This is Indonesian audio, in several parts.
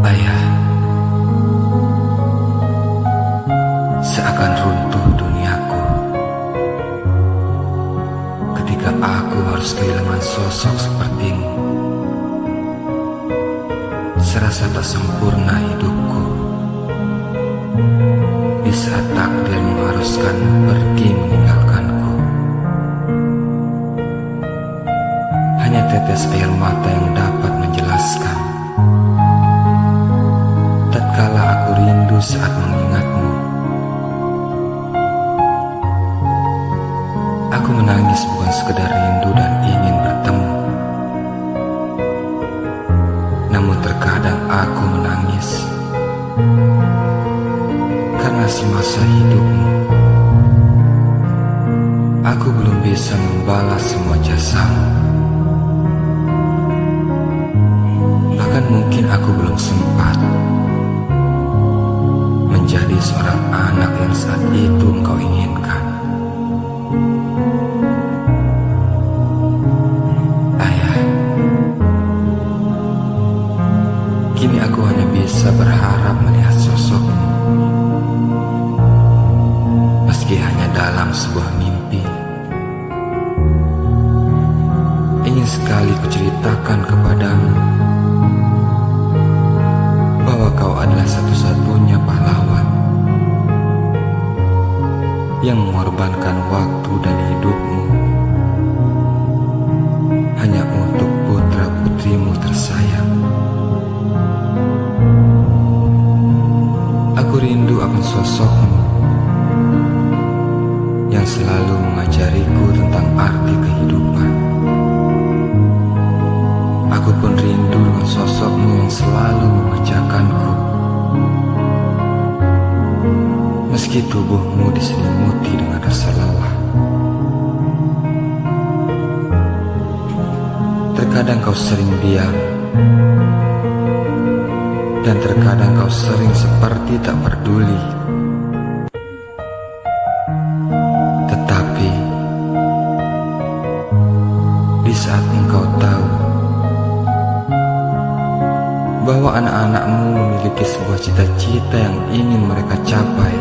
Ayah, seakan runtuh duniaku ketika aku harus kehilangan sosok sepertimu. Serasa tak sempurna hidupku di saat takdir mengharuskanmu pergi meninggalkanku. Hanya tetes air mata yang dapat menjelaskan tatkala aku rindu saat mengingatmu. Aku menangis bukan sekedar rindu dan ingin bertemu, namun terkadang aku menangis karena semasa hidupmu aku belum bisa membalas semua jasamu. Bahkan mungkin aku belum sempat menjadi seorang anak yang saat itu engkau inginkan. Ayah, kini aku hanya bisa berharap melihat sosokmu, meski hanya dalam sebuah mimpi. Ingin sekali kuceritakan kepadamu bahwa kau adalah satu-satunya pahlawan yang mengorbankan waktu dan hidupmu hanya untuk putra-putrimu tersayang. Aku rindu akan sosokmu yang selalu mengajariku tentang arti kehidupan. Aku pun rindu dengan sosokmu yang selalu memecahkanku, meski tubuhmu diselimuti dengan rasa lelah. Terkadang kau sering diam, dan terkadang kau sering seperti tak peduli. Tetapi di saat engkau tahu bahwa anak-anakmu memiliki sebuah cita-cita yang ingin mereka capai,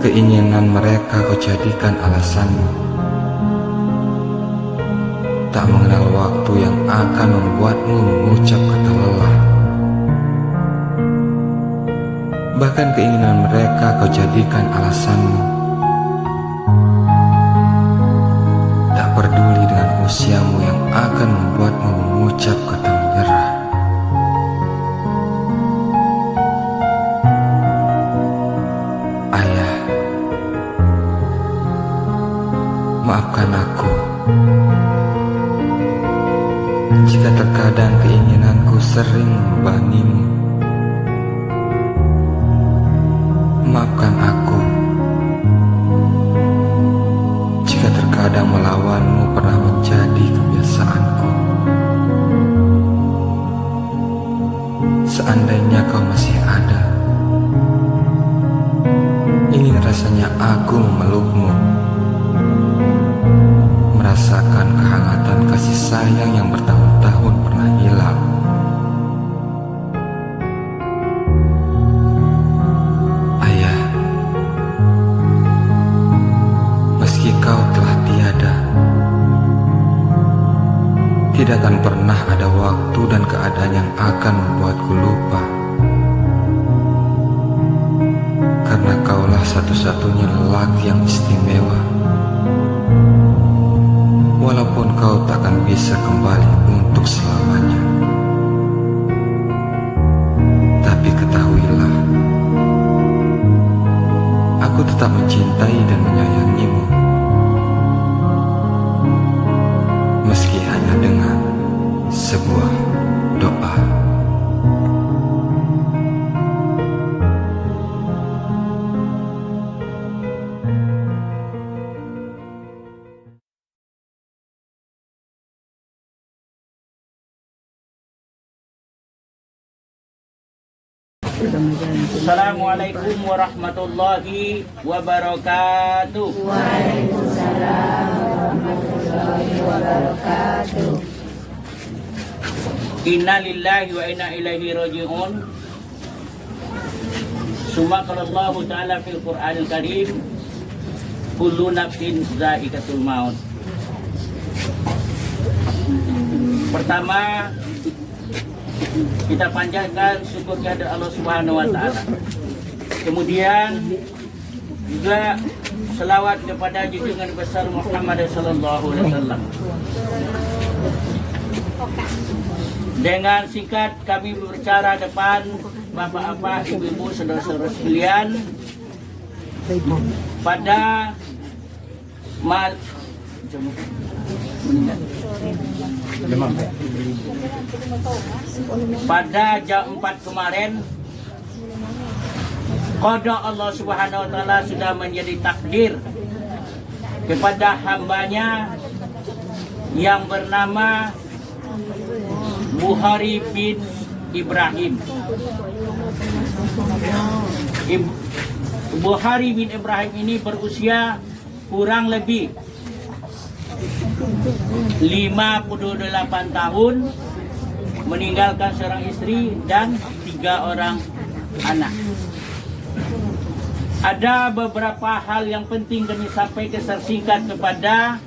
keinginan mereka kau jadikan alasanmu. Tak mengenal waktu yang akan membuatmu mengucap kata lelah. Bahkan keinginan mereka kau jadikan alasanmu. Tak peduli dengan usiamu yang akan membuatmu mengucap kata menyerah. Ayah, maafkan aku jika terkadang keinginanku sering membebangimu. Maafkan aku jika terkadang melawanmu pernah menjadi kebiasaanku. Seandainya kau masih ada, ingin rasanya aku memelukmu, merasakan kehangatan kasih sayang yang bertahun-tahun pernah hilang. Ayah, meski kau telah tiada, tidak akan pernah ada waktu dan keadaan yang akan membuatku lupa, karena kaulah satu-satunya lelaki yang istimewa. Walaupun kau takkan bisa kembali untuk selamanya, tapi ketahuilah, aku tetap mencintai dan menyayangimu, meski hanya dengan sebuah doa. Assalamualaikum warahmatullahi wabarakatuh. Waalaikumsalam warahmatullahi Inna lillahi wa inna ilaihi raji'un. Summa qala Allah Ta'ala fil Qur'anil Karim, kullu nafsin dha'iqatul maut. Pertama, kita panjatkan syukur kehadirat Allah Subhanahu wa taala. Kemudian juga selawat kepada junjungan besar Muhammad sallallahu alaihi wasallam. Dengan singkat kami berbicara depan bapak-bapak, ibu-ibu, saudara-saudara sekalian pada pada jam 4 kemarin, qada Allah Subhanahu wa taala sudah menjadi takdir kepada hambanya yang bernama Bukhari bin Ibrahim. Bukhari bin Ibrahim ini berusia kurang lebih 58 tahun, meninggalkan seorang istri dan 3 orang anak. Ada beberapa hal yang penting kami sampaikan tersingkat kepada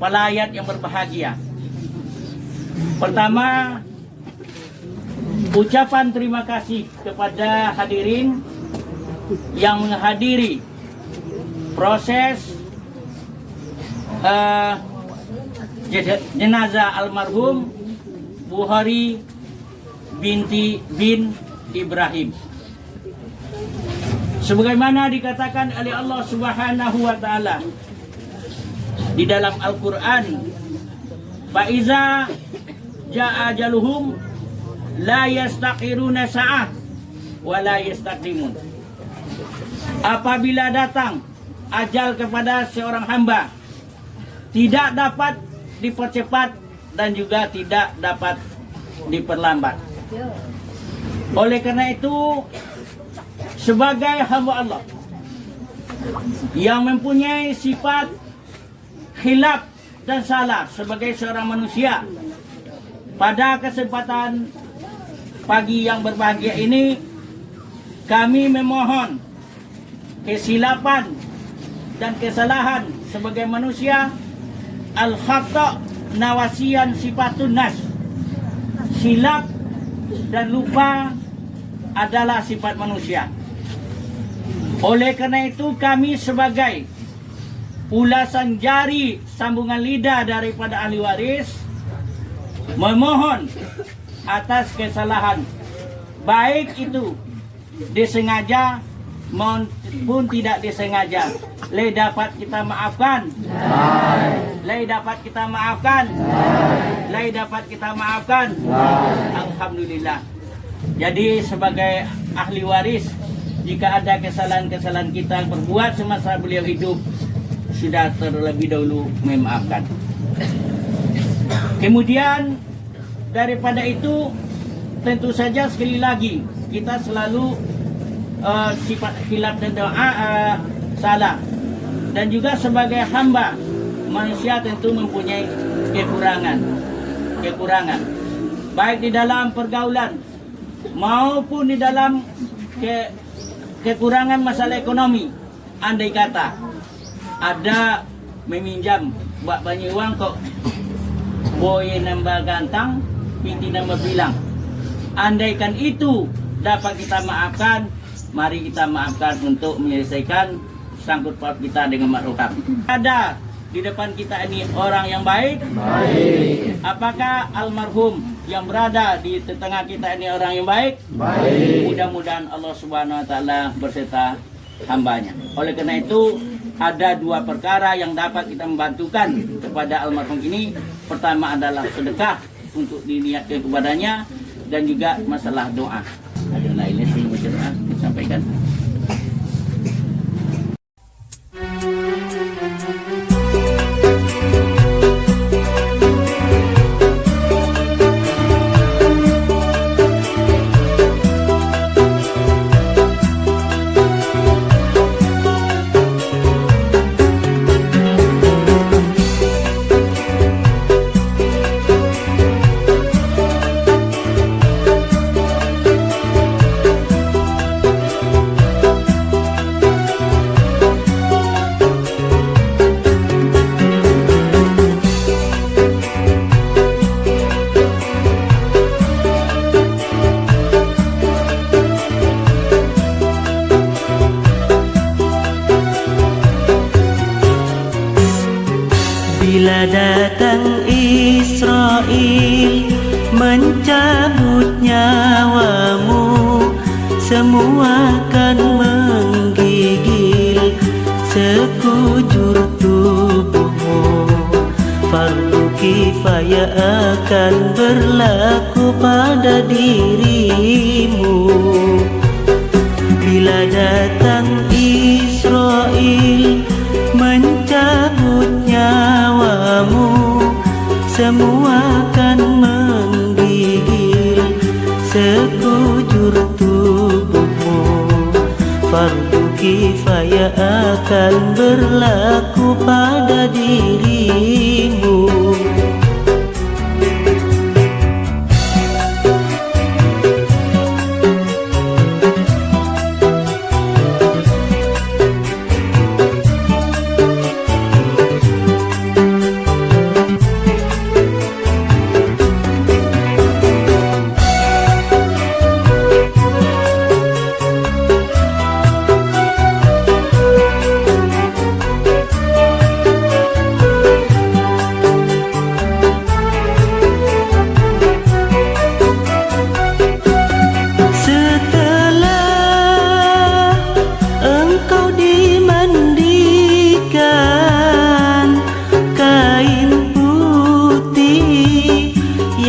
pelayat yang berbahagia. Pertama, ucapan terima kasih kepada hadirin yang menghadiri proses jenazah almarhum Bukhari bin Ibrahim. Sebagaimana dikatakan oleh Allah Subhanahu wa taala di dalam Al-Qur'an, "Fa-iza jaa ajaluhum la yastakhiruna sa'ah wa la yastaqdimun." Apabila datang ajal kepada seorang hamba, tidak dapat dipercepat dan juga tidak dapat diperlambat. Oleh karena itu, sebagai hamba Allah yang mempunyai sifat khilaf dan salah sebagai seorang manusia, pada kesempatan pagi yang berbahagia ini kami memohon kesilapan dan kesalahan sebagai manusia. Al-khata' nawasian sifatun nas. Silap dan lupa adalah sifat manusia. Oleh karena itu kami sebagai ulasan jari sambungan lidah daripada ahli waris memohon atas kesalahan, baik itu disengaja maupun tidak disengaja. Lei dapat kita maafkan. Lei dapat kita maafkan. Lei dapat kita maafkan. Alhamdulillah. Jadi sebagai ahli waris, jika ada kesalahan-kesalahan kita yang berbuat semasa beliau hidup, sudah terlebih dahulu memaafkan. Kemudian daripada itu, tentu saja sekali lagi kita selalu sifat khilaf dan doa salah, dan juga sebagai hamba manusia tentu mempunyai kekurangan baik di dalam pergaulan maupun di dalam kekurangan masalah ekonomi. Andai kata ada meminjam buat banyak uang kok boy nambah gantang, pinti nambah bilang. Andaikan itu dapat kita maafkan, mari kita maafkan untuk menyelesaikan sangkut paut kita dengan makrufat. Ada di depan kita ini orang yang baik. Apakah almarhum yang berada di tengah kita ini orang yang baik? Mudah-mudahan Allah Subhanahu wa taala berserta hambanya. Oleh karena itu, ada 2 perkara yang dapat kita membantukan kepada almarhum ini. Pertama adalah sedekah untuk diniatkan kepadanya, dan juga masalah doa. Ada lainnya sebelum berdoa disampaikan. Bila datang Israel mencabut nyawamu, semua akan menggigil sekujur tubuhmu. Fardu kifayah akan berlaku pada dirimu. Bila datang Israel mencabut nyawamu, semua akan menggigil sekujur tubuhmu. Fardu kifayah akan berlaku pada dirimu.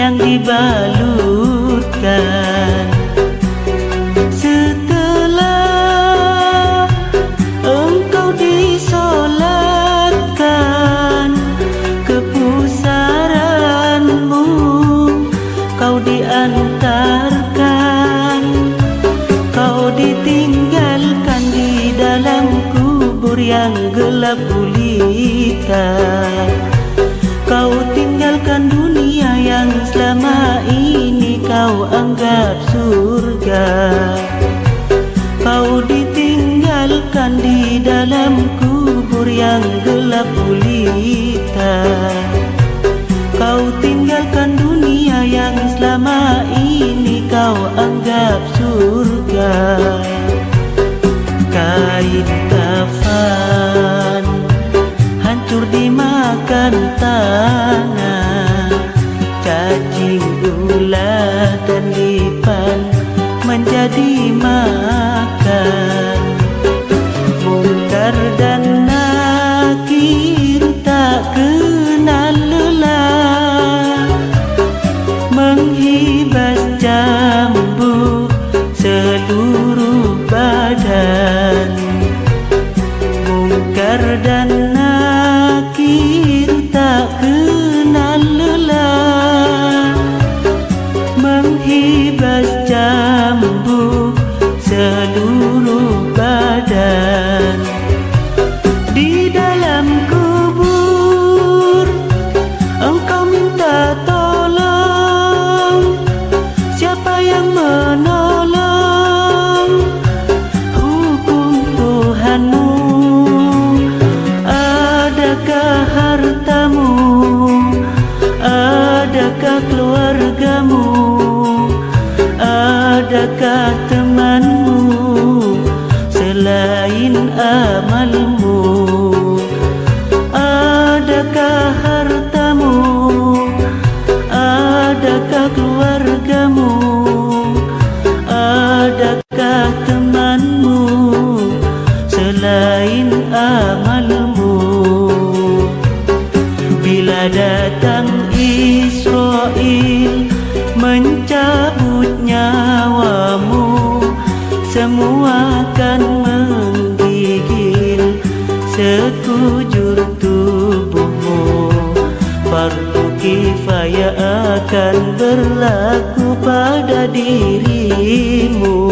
Yang dibalutkan, setelah engkau disolatkan ke pusaranmu, kau diantarkan, kau ditinggalkan di dalam kubur yang gelap gulita. Kau tinggalkan dunia yang selama ini kau anggap surga. Kau ditinggalkan di dalam kubur yang gelap gulita. Kau tinggalkan dunia yang selama ini kau anggap surga. Kain kafan hancur dimakan tanah, cacing ulat dan lipan menjadi makan. Mungkar dan nakir tak kenal lelah, menghibas cambuk seluruh badan. Mungkar dan nakir tak kenal lelah, menghibas cambuk seluruh badan. Di dalam kubur engkau minta tolong, siapa yang menolong? Hukum Tuhanmu. Adakah hartamu? Adakah keluargamu? Adakah temanmu selain amalmu? Adakah hartamu? Adakah keluargamu? Adakah temanmu selain amalmu? Bila datang Israel mencabut nyawamu, semua akan menggigil sekujur tubuhmu. Fardu kifayah akan berlaku pada dirimu.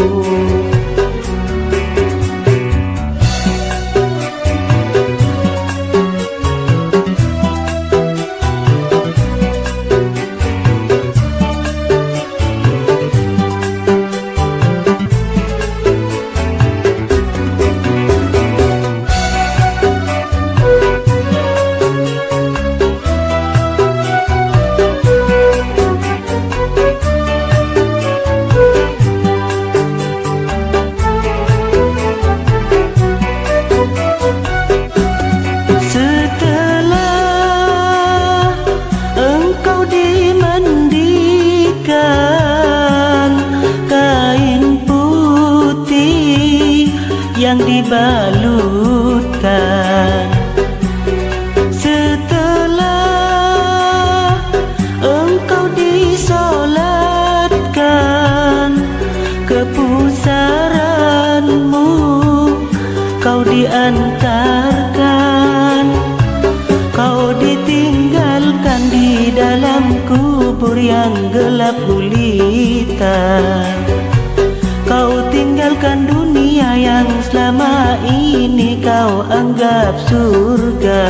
dibalutkan. Setelah engkau disolatkan, kepusaranmu kau diantarkan, kau ditinggalkan di dalam kubur yang gelap gulita. Kau tinggalkan dunia yang selama ini kau anggap surga.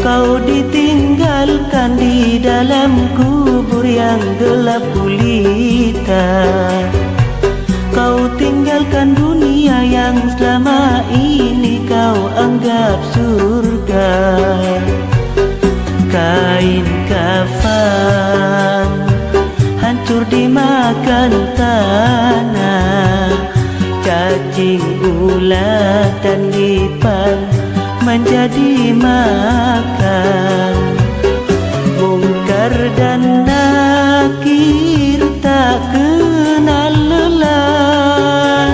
Kau ditinggalkan di dalam kubur yang gelap gulita. Kau tinggalkan dunia yang selama ini kau anggap surga. Kain kafan hancur dimakan tanah, cacing ulat dan lipan menjadi makan. Mungkar dan nakir tak kenal lelah,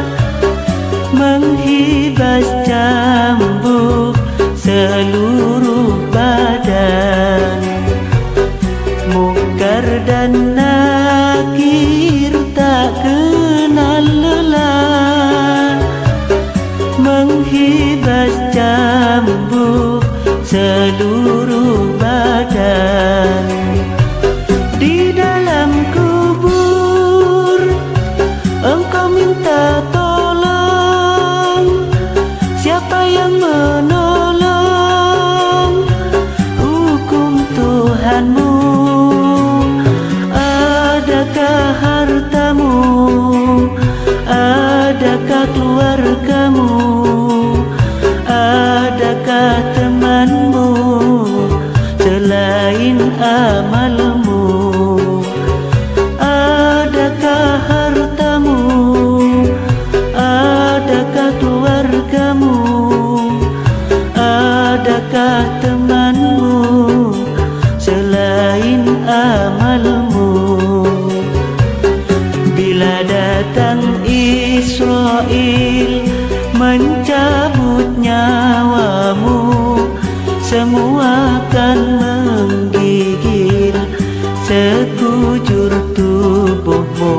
menghibas cambuk seluruh badan. Mungkar dan nakir tak kenal lelah, menghibas cambuk seluruh badan. Di dalam kubur engkau minta tolong, siapa yang menolong? Hukum Tuhanmu. Adakah hartamu? Adakah keluargamu? Adakah temanmu selain amalmu? Adakah hartamu? Adakah keluargamu? Adakah temanmu selain amalmu? Bila datang Israel mencabut nyawamu, semua akan menggigil sekujur tubuhmu.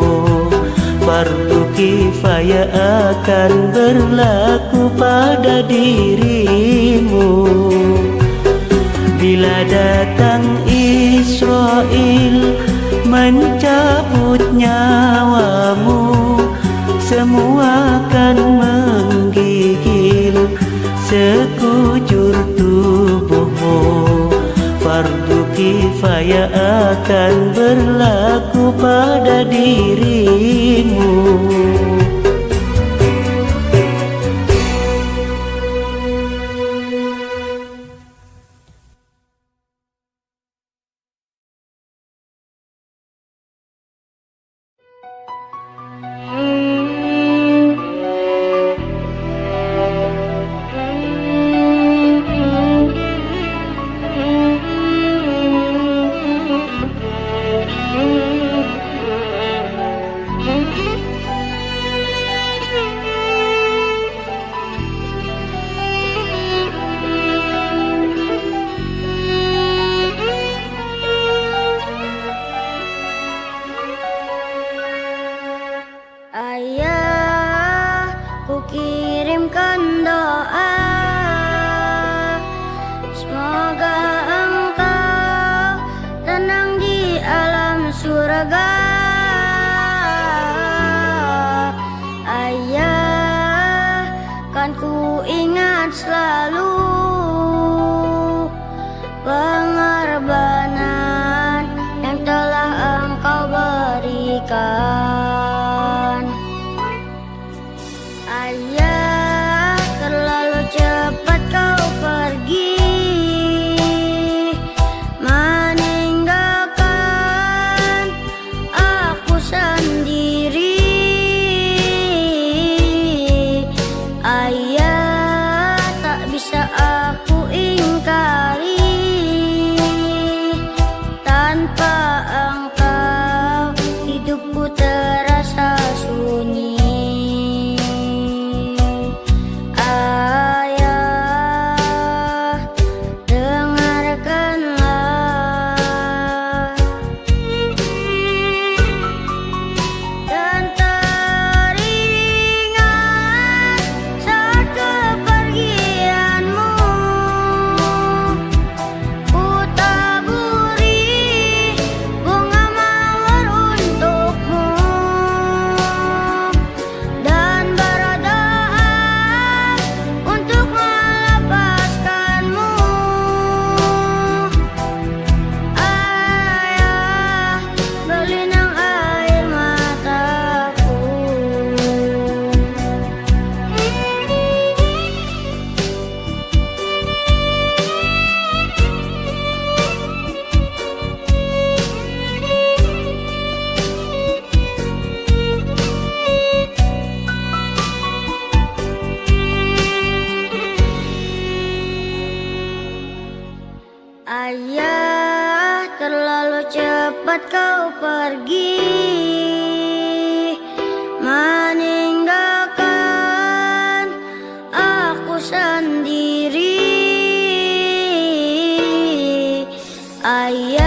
Fardu kifayah akan berlaku pada dirimu. Bila datang Israel mencabut nyawamu, semua akan menggigil sekujur tubuhmu. Fardu kifayah akan berlaku pada dirimu. Ayah, terlalu cepat kau pergi, meninggalkan aku sendiri. Ayah,